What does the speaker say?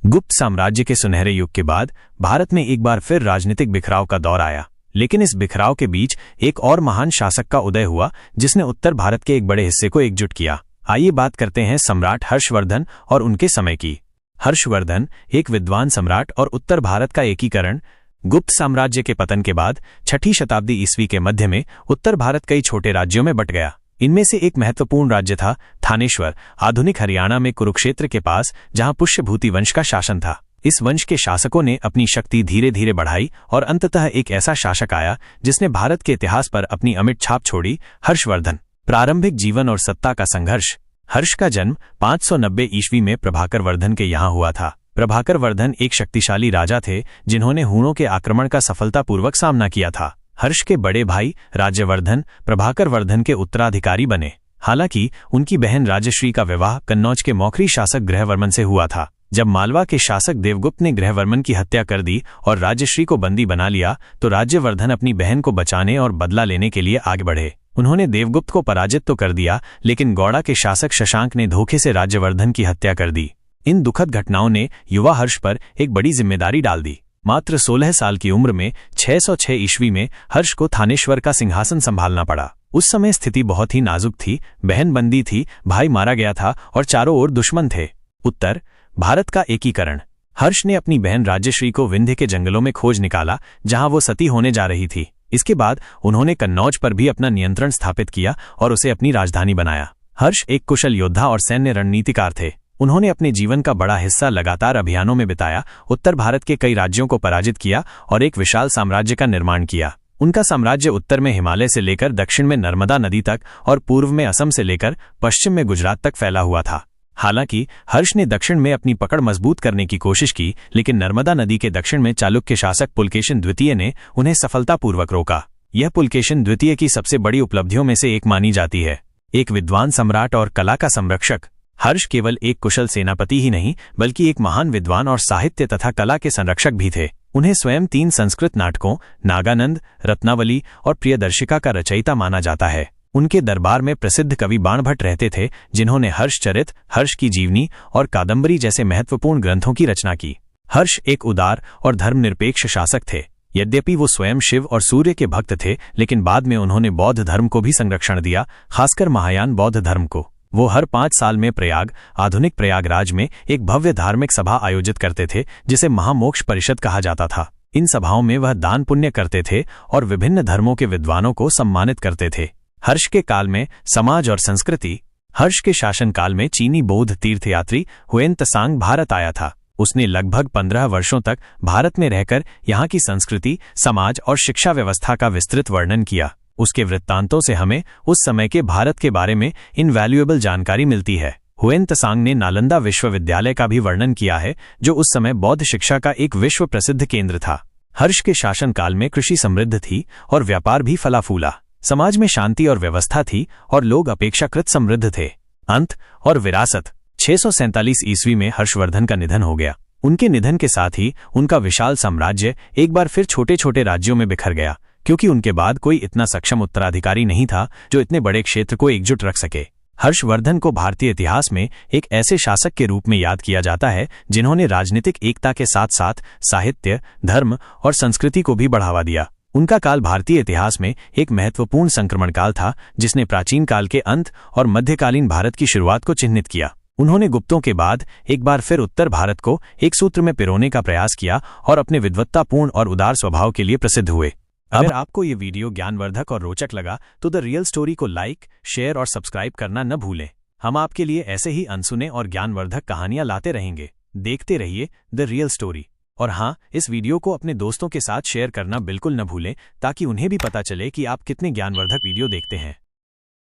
गुप्त साम्राज्य के सुनहरे युग के बाद भारत में एक बार फिर राजनीतिक बिखराव का दौर आया, लेकिन इस बिखराव के बीच एक और महान शासक का उदय हुआ जिसने उत्तर भारत के एक बड़े हिस्से को एकजुट किया। आइए बात करते हैं सम्राट हर्षवर्धन और उनके समय की। हर्षवर्धन एक विद्वान सम्राट और उत्तर भारत का एकीकरण। गुप्त साम्राज्य के पतन के बाद 6ठी शताब्दी ईस्वी के मध्य में उत्तर भारत कई छोटे राज्यों में बंट गया। इनमें से एक महत्वपूर्ण राज्य था थानेश्वर, आधुनिक हरियाणा में कुरुक्षेत्र के पास, जहां पुष्यभूति वंश का शासन था। इस वंश के शासकों ने अपनी शक्ति धीरे धीरे बढ़ाई और अंततः एक ऐसा शासक आया जिसने भारत के इतिहास पर अपनी अमिट छाप छोड़ी, हर्षवर्धन। प्रारंभिक जीवन और सत्ता का संघर्ष। हर्ष का जन्म 590 ईस्वी में प्रभाकर वर्धन के यहाँ हुआ था। प्रभाकर वर्धन एक शक्तिशाली राजा थे जिन्होंने हूणों के आक्रमण का सफलतापूर्वक सामना किया था। हर्ष के बड़े भाई राज्यवर्धन प्रभाकर वर्धन के उत्तराधिकारी बने। हालांकि उनकी बहन राजश्री का विवाह कन्नौज के मौखरी शासक ग्रहवर्मन से हुआ था। जब मालवा के शासक देवगुप्त ने ग्रहवर्मन की हत्या कर दी और राजश्री को बंदी बना लिया, तो राज्यवर्धन अपनी बहन को बचाने और बदला लेने के लिए आगे बढ़े। उन्होंने देवगुप्त को पराजित तो कर दिया, लेकिन गौड़ा के शासक शशांक ने धोखे से राज्यवर्धन की हत्या कर दी। इन दुखद घटनाओं ने युवा हर्ष पर एक बड़ी जिम्मेदारी डाल दी। मात्र 16 साल की उम्र में 606 ईस्वी में हर्ष को थानेश्वर का सिंहासन संभालना पड़ा। उस समय स्थिति बहुत ही नाजुक थी। बहन बंदी थी, भाई मारा गया था और चारों ओर दुश्मन थे। उत्तर भारत का एकीकरण। हर्ष ने अपनी बहन राजश्री को विंध्य के जंगलों में खोज निकाला, जहां वो सती होने जा रही थी। इसके बाद उन्होंने कन्नौज पर भी अपना नियंत्रण स्थापित किया और उसे अपनी राजधानी बनाया। हर्ष एक कुशल योद्धा और सैन्य रणनीतिकार थे। उन्होंने अपने जीवन का बड़ा हिस्सा लगातार अभियानों में बिताया, उत्तर भारत के कई राज्यों को पराजित किया और एक विशाल साम्राज्य का निर्माण किया। उनका साम्राज्य उत्तर में हिमालय से लेकर दक्षिण में नर्मदा नदी तक और पूर्व में असम से लेकर पश्चिम में गुजरात तक फैला हुआ था। हालांकि हर्ष ने दक्षिण में अपनी पकड़ मजबूत करने की कोशिश की, लेकिन नर्मदा नदी के दक्षिण में चालुक्य शासक पुलकेशिन द्वितीय ने उन्हें सफलतापूर्वक रोका। यह पुलकेशिन द्वितीय की सबसे बड़ी उपलब्धियों में से एक मानी जाती है। एक विद्वान सम्राट और कला का संरक्षक। हर्ष केवल एक कुशल सेनापति ही नहीं, बल्कि एक महान विद्वान और साहित्य तथा कला के संरक्षक भी थे। उन्हें स्वयं 3 संस्कृत नाटकों नागानंद, रत्नावली और प्रियदर्शिका का रचयिता माना जाता है। उनके दरबार में प्रसिद्ध कवि बाणभट्ट रहते थे, जिन्होंने हर्षचरित, हर्ष की जीवनी और कादम्बरी जैसे महत्वपूर्ण ग्रंथों की रचना की। हर्ष एक उदार और धर्मनिरपेक्ष शासक थे। यद्यपि वो स्वयं शिव और सूर्य के भक्त थे, लेकिन बाद में उन्होंने बौद्ध धर्म को भी संरक्षण दिया, खासकर महायान बौद्ध धर्म को। वो हर 5 साल में प्रयाग, आधुनिक प्रयागराज में एक भव्य धार्मिक सभा आयोजित करते थे, जिसे महामोक्ष परिषद कहा जाता था। इन सभाओं में वह दान पुण्य करते थे और विभिन्न धर्मों के विद्वानों को सम्मानित करते थे। हर्ष के काल में समाज और संस्कृति। हर्ष के शासनकाल में चीनी बौद्ध तीर्थयात्री हुएन त्सांग भारत आया था। उसने लगभग 15 वर्षों तक भारत में रहकर यहाँ की संस्कृति, समाज और शिक्षा व्यवस्था का विस्तृत वर्णन किया। उसके वृत्तांतों से हमें उस समय के भारत के बारे में इनवैल्यूएबल जानकारी मिलती है। हुएन त्सांग ने नालंदा विश्वविद्यालय का भी वर्णन किया है, जो उस समय बौद्ध शिक्षा का एक विश्व प्रसिद्ध केंद्र था। हर्ष के शासनकाल में कृषि समृद्ध थी और व्यापार भी फला फूला। समाज में शांति और व्यवस्था थी और लोग अपेक्षाकृत समृद्ध थे। अंत और विरासत। 647 ईस्वी में हर्षवर्धन का निधन हो गया। उनके निधन के साथ ही उनका विशाल साम्राज्य एक बार फिर छोटे छोटे राज्यों में बिखर गया, क्योंकि उनके बाद कोई इतना सक्षम उत्तराधिकारी नहीं था जो इतने बड़े क्षेत्र को एकजुट रख सके। हर्षवर्धन को भारतीय इतिहास में एक ऐसे शासक के रूप में याद किया जाता है जिन्होंने राजनीतिक एकता के साथ साथ साहित्य, धर्म और संस्कृति को भी बढ़ावा दिया। उनका काल भारतीय इतिहास में एक महत्वपूर्ण संक्रमण काल था, जिसने प्राचीन काल के अंत और मध्यकालीन भारत की शुरुआत को चिह्नित किया। उन्होंने गुप्तों के बाद एक बार फिर उत्तर भारत को एक सूत्र में पिरोने का प्रयास किया और अपने विद्वत्तापूर्ण और उदार स्वभाव के लिए प्रसिद्ध हुए। अगर आपको ये वीडियो ज्ञानवर्धक और रोचक लगा तो द रियल स्टोरी को लाइक, शेयर और सब्सक्राइब करना न भूलें। हम आपके लिए ऐसे ही अनसुने और ज्ञानवर्धक कहानियां लाते रहेंगे। देखते रहिए द रियल स्टोरी। और हाँ, इस वीडियो को अपने दोस्तों के साथ शेयर करना बिल्कुल न भूलें, ताकि उन्हें भी पता चले कि आप कितने ज्ञानवर्धक वीडियो देखते हैं।